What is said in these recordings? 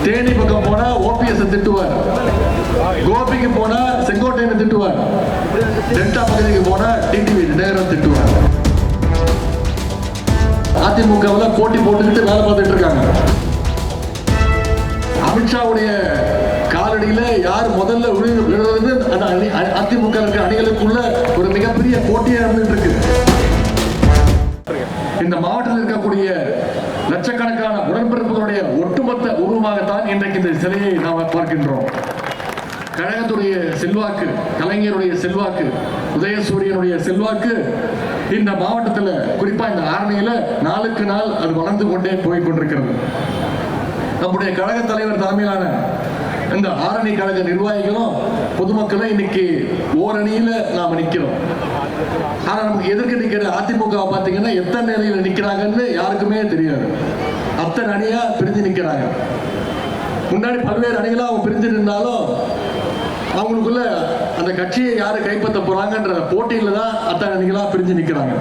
தேனி பக்கம் போனா ஓபிஎஸ் திட்டுவார், கோபிக்கு போனா செங்கோட்டையனை திட்டுவார், டெல்டா பகுதிக்கு போனா டிடிவி தினகரன் திட்டுவார். அதிமுகவில் போட்டி போட்டுக்கிட்டு வேலை பார்த்துட்டு இருக்காங்க. அமித்ஷாவுடைய காலடியில யார் முதல்ல விழுறது அதிமுக இருக்கிற அணிகளுக்குள்ள ஒரு மிகப்பெரிய போட்டியா இருந்துட்டு இருக்கு. இந்த மாவட்டத்தில் இருக்கக்கூடிய லட்சக்கணக்கான உடன்பிறப்புகளுடைய ஒட்டுமொத்த உருவமாகத்தான் இன்றைக்கு இந்த சிலையை நாம் பார்க்கின்றோம். கழகத்துடைய செல்வாக்கு, கலைஞருடைய செல்வாக்கு, உதயசூரியனுடைய செல்வாக்கு இந்த மாவட்டத்தில், குறிப்பா இந்த ஆரணியில நாளுக்கு நாள் அது வளர்ந்து கொண்டே போய் கொண்டிருக்கிறது. நம்முடைய கழக தலைவர் தலைமையிலான இந்த ஆரணி கழக நிர்வாகிகளும் பொதுமக்களும் இன்னைக்கு ஓரணியில நாம நிக்கிறோம். ஆனா நமக்கு எதிர்க்க நிக்கிற அதிமுக பாத்தீங்கன்னா எத்தனை நிலையில நிக்கிறாங்கன்னு யாருக்குமே தெரியாது. அத்தனை அணியா பிரிஞ்சு நிக்கிறாங்க. முன்னாடி பல்வேறு அணிகளா அவங்க பிரிஞ்சு நின்றாலும் அவங்களுக்குள்ள அந்த கட்சியை யாரு கைப்பற்ற போறாங்கன்ற போட்டியில தான் அத்தனை அணிகளா பிரிஞ்சு நிக்கிறாங்க.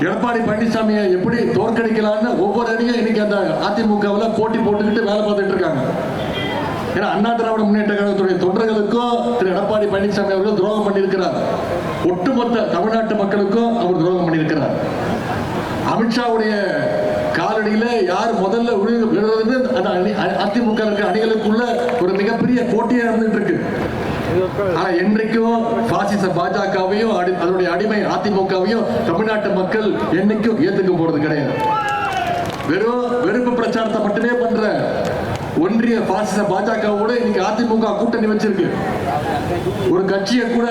எடப்பாடி பழனிசாமியை எப்படி தோற்கடிக்கலாம்னு ஒவ்வொரு அணியும் இன்னைக்கு அந்த அதிமுகவில் போட்டி போட்டுக்கிட்டு வேலை பார்த்துட்டு இருக்காங்க. ஏன்னா அண்ணா திராவிட முன்னேற்ற கழகத்துடைய தொண்டர்களுக்கும் திரு எடப்பாடி பழனிசாமி அவர்கள் துரோகம் பண்ணியிருக்கிறார். ஒட்டுமொத்த தமிழ்நாட்டு மக்களுக்கும் அவர் துரோகம் பண்ணியிருக்கிறார். அமித்ஷாவுடைய காலடியில யார் முதல்ல விழுறது அதிமுக இருக்கிற அணிகளுக்குள்ள ஒரு மிகப்பெரிய போட்டியா இருந்துட்டு இருக்கு. ஆனா என்றைக்கும் பாசிச பாஜகவையும் அதனுடைய அடிமை அதிமுகவையும் தமிழ்நாட்டு மக்கள் என்னைக்கும் ஏத்துக்க போறது கிடையாது. வெறும் வெறுப்பு பிரச்சாரத்தை மட்டுமே பண்ற ஒன்றிய பாசிச பாஜகவோட இன்னைக்கு அதிமுக கூட்டணி வச்சிருக்கு. ஒரு கட்சியை கூட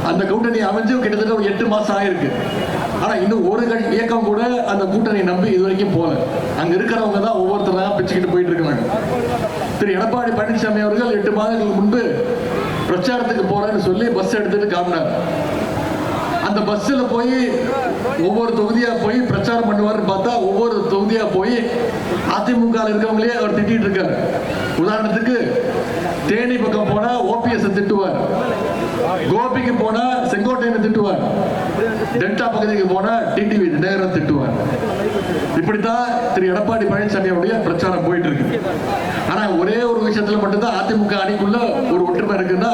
அந்த கூட்டணி அமைஞ்சு கிட்டத்தட்ட ஒரு 8 மாசம் ஆயிருக்கு. ஆனா இன்னும் ஒரு இயக்கம் கூட அந்த கூட்டணி நம்பி இது வரைக்கும் போல. அங்க இருக்கிறவங்க தான் ஒவ்வொருத்தரா பிச்சுக்கிட்டு போயிட்டு இருக்காங்க. திரு எடப்பாடி பழனிசாமி அவர்கள் 8 மாதங்களுக்கு முன்பு பிரச்சாரத்துக்கு போறேன்னு சொல்லி பஸ் எடுத்துட்டு காமினார். அந்த பஸ்ல போய் ஒவ்வொரு தொகுதியா போய் பிரச்சாரம் பண்ணுவாருன்னு பார்த்தா ஒவ்வொரு தொகுதியா போய் அதிமுக இருக்கவங்களே அவர் திட்டிட்டு இருக்காரு. உதாரணத்துக்கு தேனி பக்கம் போனா ஓபிஎஸ் திட்டுவார், கோபிக்கு போனா செங்கோட்டையனை திட்டுவார், டெல்டா பகுதிக்கு போனா டிடிவி தினகரன் திட்டுவார். இப்படித்தான் திரு எடப்பாடி பழனிசாமி அவருடைய பிரச்சாரம் போயிட்டு இருக்கு. ஆனா ஒரே ஒரு விஷயத்துல மட்டும்தான் அதிமுக அணிக்குள்ள ஒரு ஒற்றுமை இருக்குன்னா,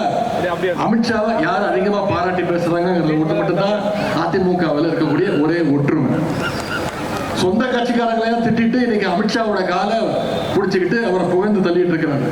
அமித்ஷாவை யார் அதிகமா பாராட்டி பேசுறாங்க மட்டும்தான் அதிமுகவில் இருக்கக்கூடிய ஒரே ஒற்றுமை. சொந்த கட்சிக்காரங்களையும் திட்டிட்டு இன்னைக்கு அமித்ஷாவோட காலை பிடிச்சுக்கிட்டு அவரை புகழ்ந்து தள்ளிட்டு இருக்கிறாங்க.